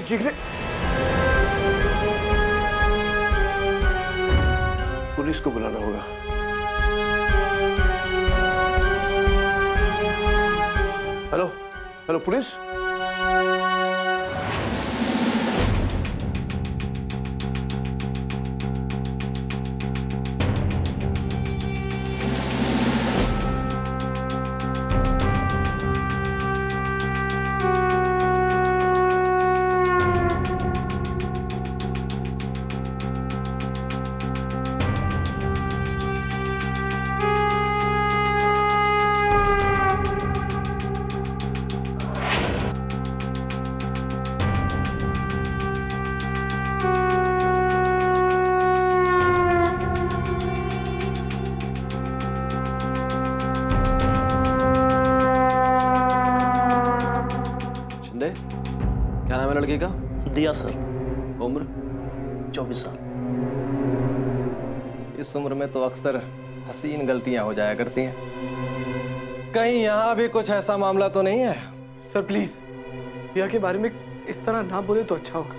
चीख रहे? पुलिस को बुलाना होगा। Hello hello police. क्या नाम है लड़की का? दिया सर। उम्र? 24 साल। इस उम्र में तो अक्सर हसीन गलतियां हो जाया करती हैं। कहीं यहाँ भी कुछ ऐसा मामला तो नहीं है? सर प्लीज दिया के बारे में इस तरह ना बोले तो अच्छा होगा।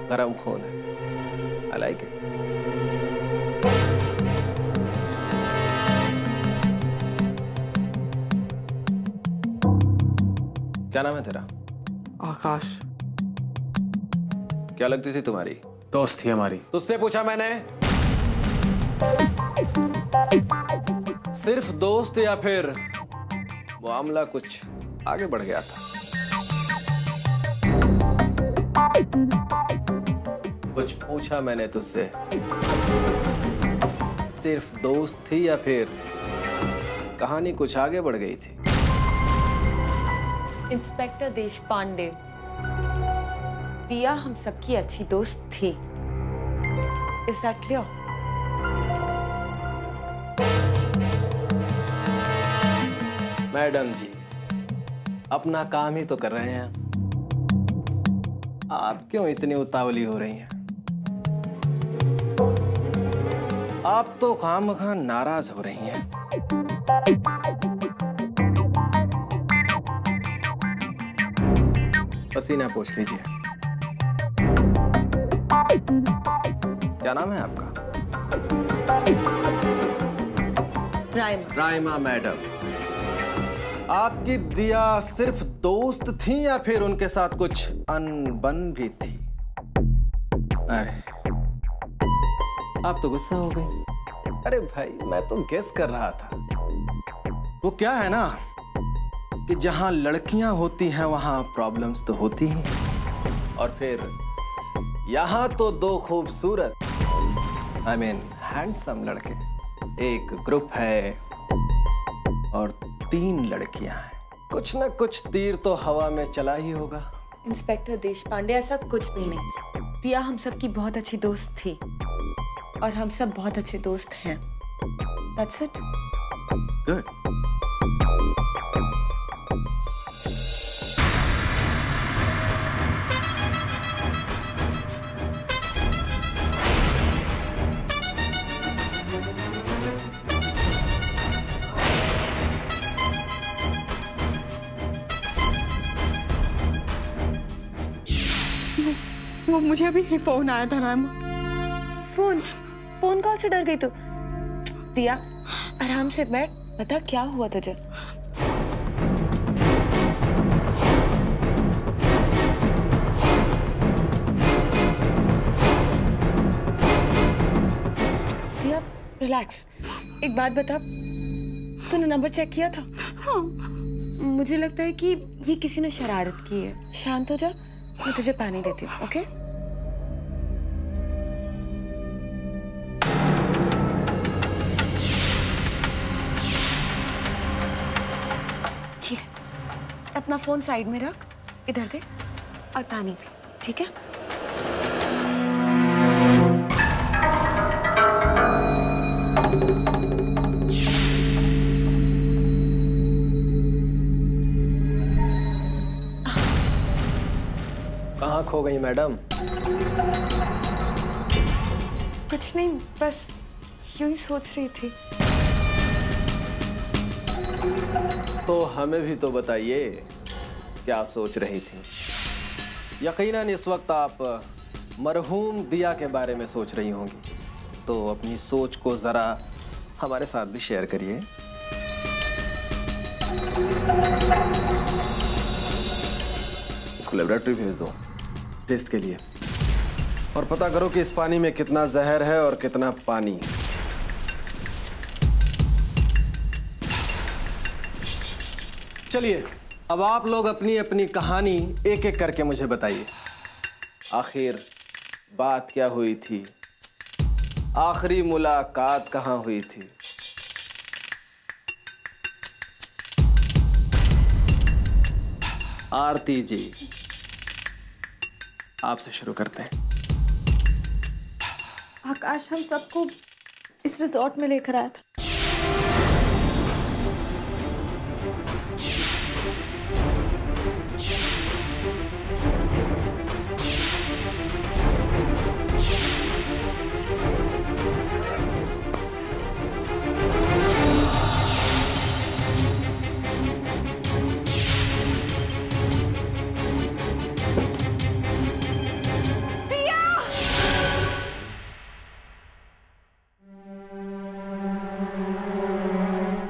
गरम खून है। I like it. क्या नाम है तेरा? आकाश। क्या लगती थी तुम्हारी? दोस्त थी हमारी। तुझसे पूछा मैंने। सिर्फ दोस्त या फिर मामला कुछ आगे बढ़ गया था? कुछ पूछा मैंने तुझसे। सिर्फ दोस्त थी या फिर कहानी कुछ आगे बढ़ गई थी? इंस्पेक्टर देशपांडे, दिया हम सबकी अच्छी दोस्त थी। Is that clear? मैडम जी, अपना काम ही तो कर रहे हैं। आप क्यों इतनी उतावली हो रही हैं? आप तो खामखा नाराज हो रही हैं। पसीना पोंछ लीजिए। क्या नाम है आपका? राइमा। राइमा मैडम, आपकी दिया सिर्फ दोस्त थी या फिर उनके साथ कुछ अनबन भी थी? अरे आप तो गुस्सा हो गई। अरे भाई, मैं तो गेस कर रहा था। वो क्या है ना कि जहां लड़कियां होती हैं वहां प्रॉब्लम्स तो होती ही, और फिर यहां तो दो खूबसूरत हैंडसम लड़के, एक ग्रुप है और 3 लड़कियां हैं। कुछ ना कुछ तीर तो हवा में चला ही होगा। इंस्पेक्टर देशपांडे, ऐसा कुछ भी नहीं। दिया हम सबकी बहुत अच्छी दोस्त थी और हम सब बहुत अच्छे दोस्त हैं। That's it. गुड। वो मुझे अभी फोन आया था राइमा। फोन कहाँ से डर गई तू? दिया आराम से बैठ, बता क्या हुआ तुझे? दिया रिलैक्स। एक बात बता, तूने नंबर चेक किया था? हाँ। मुझे लगता है कि ये किसी ने शरारत की है। शांत हो जा, मैं तुझे पानी देती हूँ। ओके? ठीक है, अपना फोन साइड में रख, इधर दे, और पानी पी, ठीक है? कहाँ खो गई मैडम? कुछ नहीं, बस यूं ही सोच रही थी। तो हमें भी तो बताइए, क्या सोच रही थी। यकीनन इस वक्त आप मरहूम दिया के बारे में सोच रही होंगी, तो अपनी सोच को जरा हमारे साथ भी शेयर करिए। उसको लेबोरेटरी भेज दो टेस्ट के लिए, और पता करो कि इस पानी में कितना जहर है और कितना पानी। चलिए, अब आप लोग अपनी अपनी कहानी एक एक करके मुझे बताइए। आखिर बात क्या हुई थी? आखिरी मुलाकात कहाँ हुई थी? आरती जी, आपसे शुरू करते हैं। आकाश हम सबको इस रिजॉर्ट में लेकर आया था।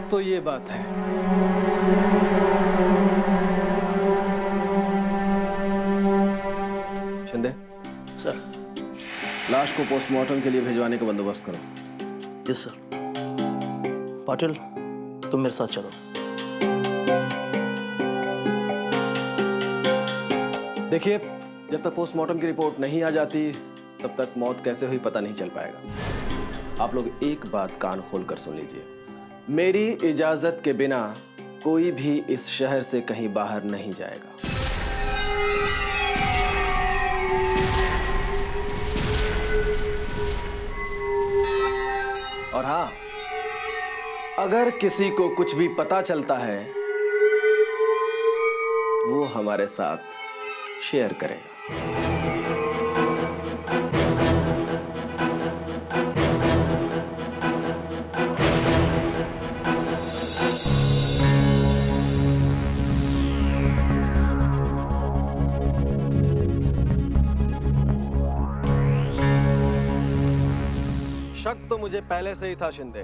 तो ये बात है। शिंदे सर। लाश को पोस्टमार्टम के लिए भिजवाने का बंदोबस्त करो। Yes sir. पाटिल, तुम मेरे साथ चलो। देखिए, जब तक पोस्टमार्टम की रिपोर्ट नहीं आ जाती तब तक मौत कैसे हुई पता नहीं चल पाएगा। आप लोग एक बात कान खोलकर सुन लीजिए, मेरी इजाजत के बिना कोई भी इस शहर से कहीं बाहर नहीं जाएगा। और हाँ, अगर किसी को कुछ भी पता चलता है वो हमारे साथ शेयर करेगा। शक तो मुझे पहले से ही था शिंदे,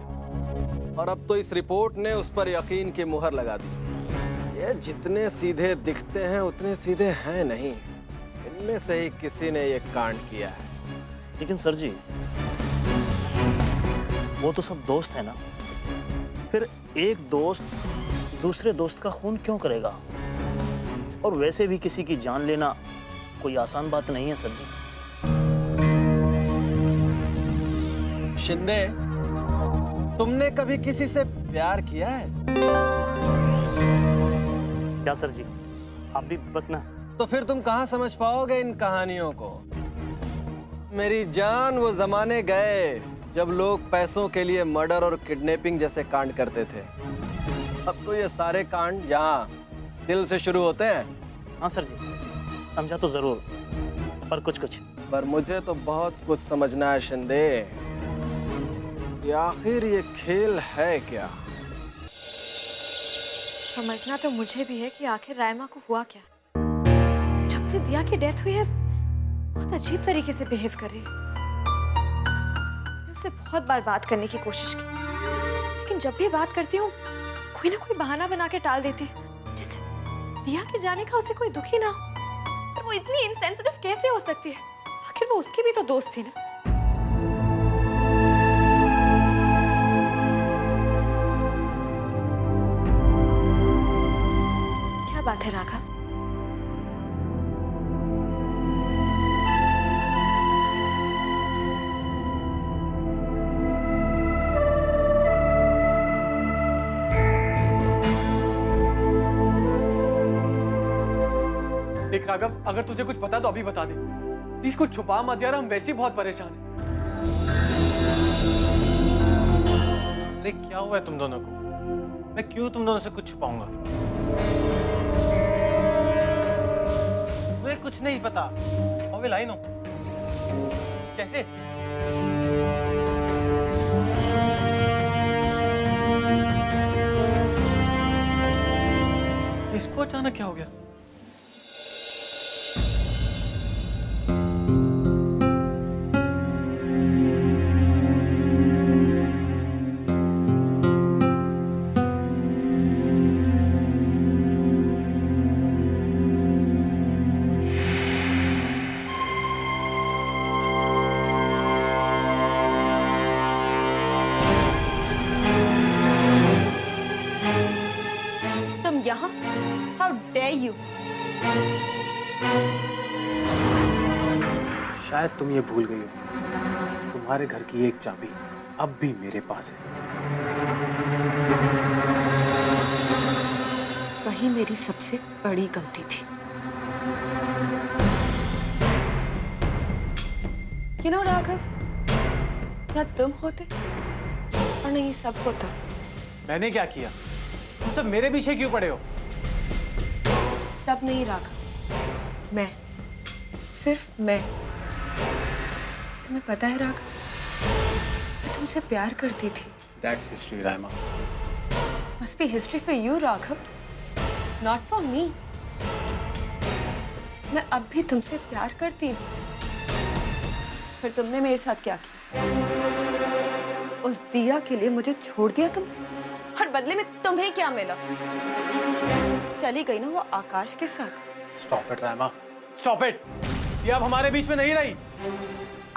और अब तो इस रिपोर्ट ने उस पर यकीन की मुहर लगा दी। ये जितने सीधे दिखते हैं उतने सीधे हैं नहीं। इनमें से ही किसी ने ये कांड किया है। लेकिन सर जी, वो तो सब दोस्त है ना, फिर एक दोस्त दूसरे दोस्त का खून क्यों करेगा? और वैसे भी किसी की जान लेना कोई आसान बात नहीं है सर जी। शिंदे, तुमने कभी किसी से प्यार किया है? क्या सर जी, आप भी बस ना। तो फिर तुम कहां समझ पाओगे इन कहानियों को? मेरी जान, वो जमाने गए जब लोग पैसों के लिए मर्डर और किडनैपिंग जैसे कांड करते थे। अब तो ये सारे कांड यहाँ दिल से शुरू होते हैं। हाँ सर जी, समझा तो जरूर, पर कुछ कुछ। पर मुझे तो बहुत कुछ समझना है शिंदे। ये आखिर ये खेल है क्या? समझना तो मुझे भी है कि आखिर रायमा को हुआ क्या। जब से दिया की डेथ हुई है, बहुत अजीब तरीके से बिहेव कर रही है। मैंने उससे बहुत बार बात करने की कोशिश की, लेकिन जब भी बात करती हूँ कोई ना कोई बहाना बना के टाल देती है, जैसे दिया के जाने का उसे कोई दुख ही ना हो। पर वो इतनी इनसेंसिटिव कैसे हो सकती है? आखिर वो उसकी भी तो दोस्त थी ना। क्या बात है राघव? देख राघव, अगर तुझे कुछ पता तो अभी बता दे प्लीज। कुछ छुपा मत यार, हम वैसे ही बहुत परेशान हैं। अरे क्या हुआ है तुम दोनों को? मैं क्यों तुम दोनों से कुछ छुपाऊंगा? मुझे कुछ नहीं पता। How will I know? कैसे? इसको अचानक क्या हो गया? शायद तुम ये भूल गई हो, तुम्हारे घर की एक चाबी अब भी मेरे पास है। वही मेरी सबसे बड़ी गलती थी। राघव, ना तुम होते और न ये सब होता। मैंने क्या किया? तुम सब मेरे पीछे क्यों पड़े हो? सब नहीं राघव, मैं, सिर्फ मैं। तुम्हें पता है राघव, मैं तुमसे प्यार करती थी। That's history, Raima. Must be history for you, Raghav, not for me. मैं अब भी तुमसे प्यार करती हूँ। फिर तुमने मेरे साथ क्या किया? उस दिया के लिए मुझे छोड़ दिया तुमने, और बदले में तुम्हें क्या मिला? चली गई ना वो आकाश के साथ। Stop it, Raima. Stop it! ये अब हमारे बीच में नहीं रही।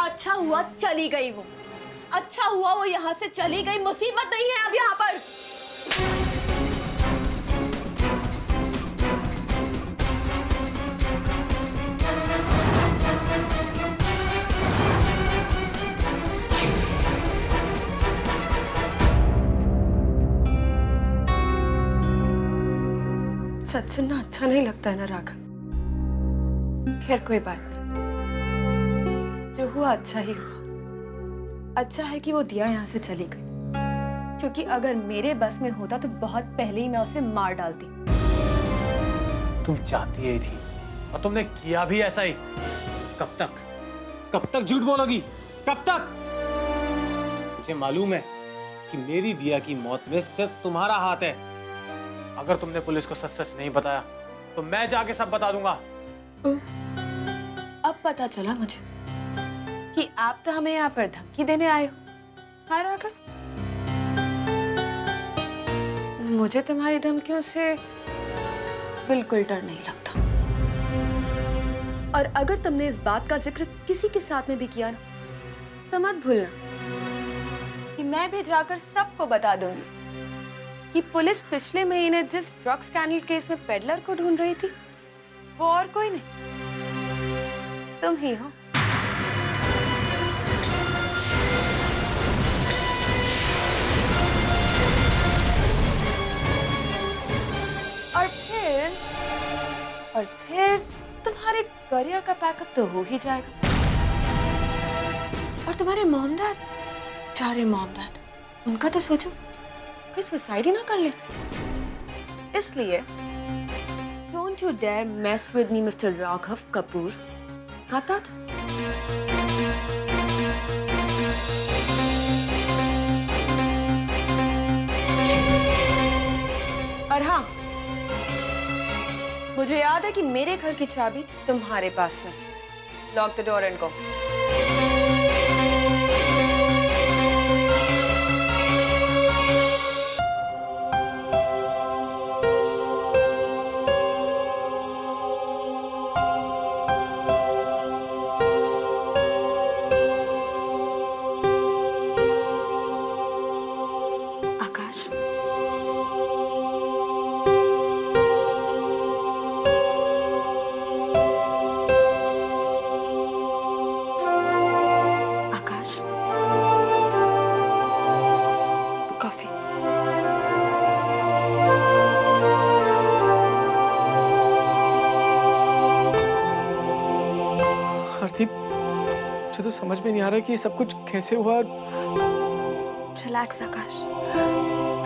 अच्छा हुआ चली गई वो, अच्छा हुआ वो यहाँ से चली गई। मुसीबत नहीं है अब यहाँ पर। सच सुनना अच्छा नहीं लगता है ना राघव? खैर कोई बात नहीं, जो हुआ अच्छा ही हुआ। अच्छा है कि वो दिया यहाँ से चली गई, क्योंकि अगर मेरे बस में होता तो बहुत पहले ही मैं उसे मार डालती। तुम चाहती ही थी और तुमने किया भी ऐसा ही। कब तक झूठ बोलोगी? कब तक? मुझे मालूम है कि मेरी दिया की मौत में सिर्फ तुम्हारा हाथ है। अगर तुमने पुलिस को सच नहीं बताया तो मैं जाके सब बता दूंगा। अब पता चला मुझे कि आप तो हमें यहाँ पर धमकी देने आए हो। हाँ राघव, मुझे तुम्हारी धमकियों से बिल्कुल डर नहीं लगता। और अगर तुमने इस बात का जिक्र किसी के साथ में भी किया ना, तो मत भूलना कि मैं भी जाकर सबको बता दूंगी कि पुलिस पिछले महीने जिस ड्रग स्कैंडल केस में पेडलर को ढूंढ रही थी, वो और कोई नहीं, तुम ही हो। और फिर तुम्हारे करियर का पैकअप तो हो ही जाएगा। और तुम्हारे मॉम डैड, चारे मॉम डैड, उनका तो सोचो, कोई सुसाइड ही ना कर ले। इसलिए don't you dare mess with me mister Raghav Kapoor. Got that? और हाँ, मुझे याद है कि मेरे घर की चाबी तुम्हारे पास में। Lock the door and go. Akash, coffee. Aarti, मुझे तो समझ में नहीं आ रहा कि ये सब कुछ कैसे हुआ। रिलैक्स आकाश।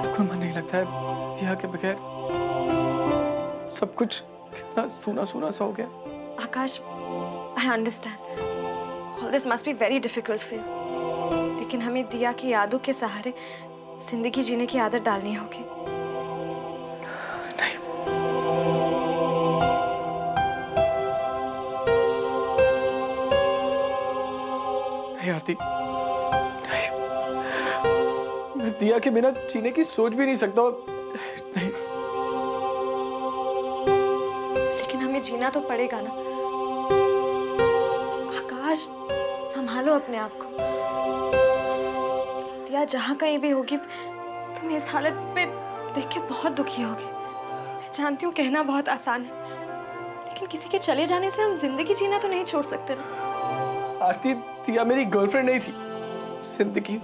बिल्कुल मन नहीं लगता है दिया के बगैर। सब कुछ कितना सूना सूना सा हो गया। आकाश, I understand. All this must be very difficult for you. लेकिन हमें दिया की यादों के सहारे जिंदगी जीने की आदत डालनी होगी। नहीं, नहीं आरती, नहीं, मैं दिया के बिना जीने की सोच भी नहीं सकता। नहीं, लेकिन हमें जीना तो पड़ेगा ना। आकाश, संभालो अपने आप को। दिया जहाँ कहीं भी होगी, तुम इस हालत में देख के बहुत दुखी होगी। मैं जानती हूँ कहना बहुत आसान है, लेकिन किसी के चले जाने से हम जिंदगी जीना तो नहीं छोड़ सकते ना। आरती, दिया मेरी गर्लफ्रेंड नहीं थी, जिंदगी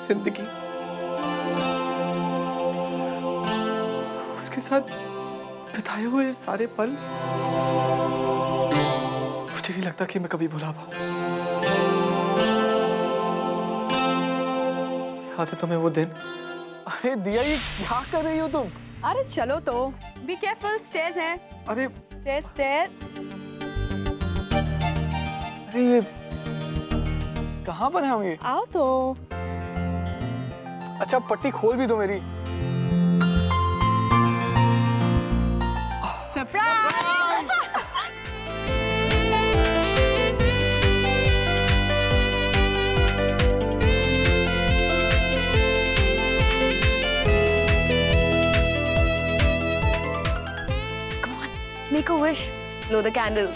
जिंदगी। उसके साथ बिताए हुए सारे पल मुझे नहीं लगता कि मैं कभी भुला पाऊं। याद है तुम्हें वो दिन? अरे दिया, ये क्या कर रही हो तुम? अरे चलो तो, बी केयरफुल, स्टेयर्स हैं। अरे स्टेयर स्टेयर। अरे ये कहाँ पर है हम ये? आओ तो। अच्छा पट्टी खोल भी दो मेरी। Surprise. Come on, make a wish. Blow the candle.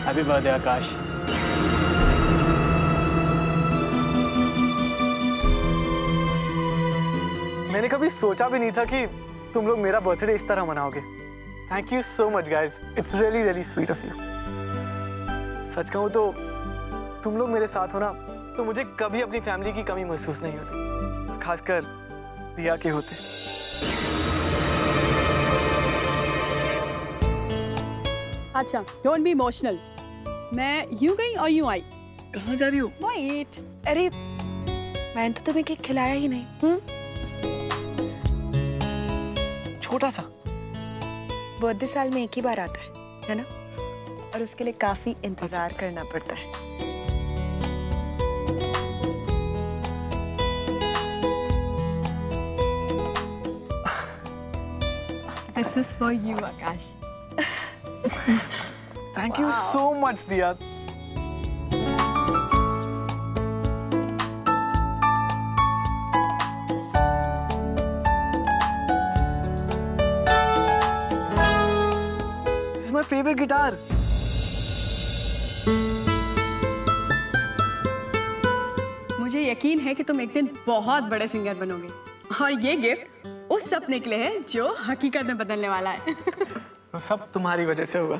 Happy birthday Akash. मैंने कभी सोचा भी नहीं था कि तुम लोग मेरा बर्थडे इस तरह मनाओगे। Thank you so much guys, it's really really sweet of you. सच कहूँ तो तुम लोग मेरे साथ हो ना, तो मुझे कभी अपनी फैमिली की कमी महसूस नहीं होती, खासकर दिया के होते। अच्छा, डोंट बी इमोशनल। मैं यूं गई और यूं आई। कहाँ जा रही हो? वेट। अरे मैंने तो तुम्हें केक खिलाया ही नहीं। छोटा सा। बर्थडे साल में एक ही बार आता है ना? और उसके लिए काफी इंतजार करना पड़ता है। This is for you, Akash. Thank you so much दिया। This is my favorite guitar. मुझे यकीन है कि तुम एक दिन बहुत बड़े सिंगर बनोगे, और ये गिफ्ट उस सपने के लिए है जो हकीकत में बदलने वाला है। वो सब तुम्हारी वजह से होगा।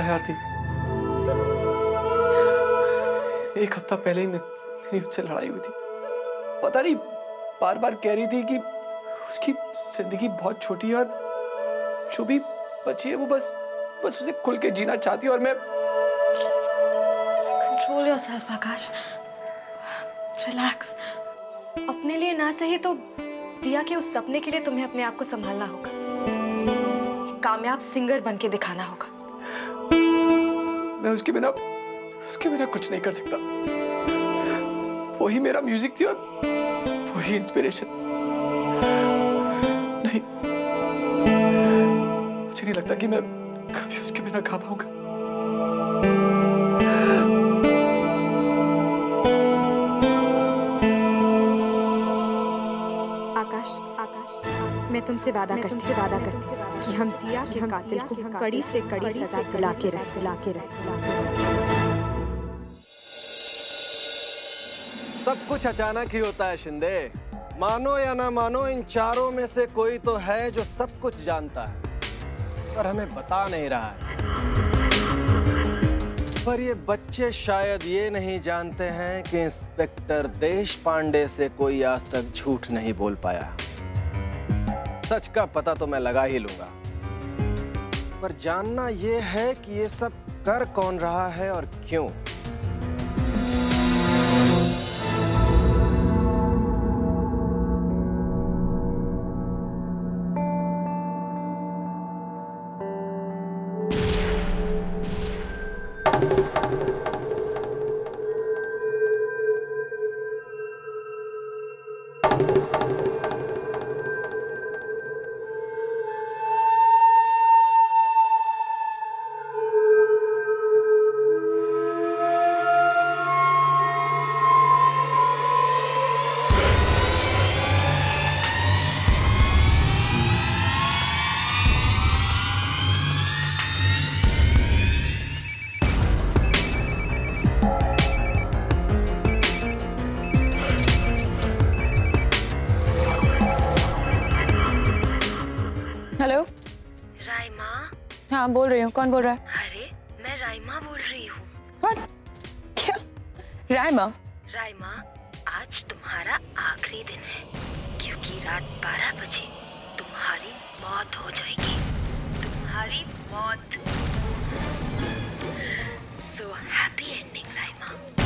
आरती, एक हफ्ता पहले ही मेरी उससे लड़ाई हुई थी। पता नहीं, बार बार कह रही थी कि उसकी जिंदगी बहुत छोटी है और जो भी बची है वो बस उसे खुल के जीना चाहती है। और मैं कंट्रोल योरसेल्फ आकाश, रिलैक्स। अपने लिए ना सही तो दिया के उस सपने के लिए तुम्हें अपने आप को संभालना होगा, कामयाब सिंगर बन के दिखाना होगा। मैं उसके बिना कुछ नहीं कर सकता। वही मेरा म्यूजिक थी और वही इंस्पिरेशन। नहीं, मुझे नहीं लगता कि मैं कभी उसके बिना गा पाऊंगा। आकाश, मैं तुमसे वादा करती कि हम दिया के कातिल को कड़ी से कड़ी सजा दिला के रहे। सब कुछ अचानक ही होता है शिंदे। मानो या ना मानो, इन चारों में से कोई तो है जो सब कुछ जानता है पर हमें बता नहीं रहा है। पर ये बच्चे शायद ये नहीं जानते हैं कि इंस्पेक्टर देश पांडे से कोई आज तक झूठ नहीं बोल पाया। सच का पता तो मैं लगा ही लूंगा, पर जानना ये है कि ये सब कर कौन रहा है और क्यों। हाँ बोल रही हूँ, कौन बोल रहा है? अरे मैं राइमा बोल रही हूँ। What? क्या? राइमा? राइमा, आज तुम्हारा आखिरी दिन है, क्योंकि रात 12 बजे तुम्हारी मौत हो जाएगी, तुम्हारी मौत। So happy ending, Raima.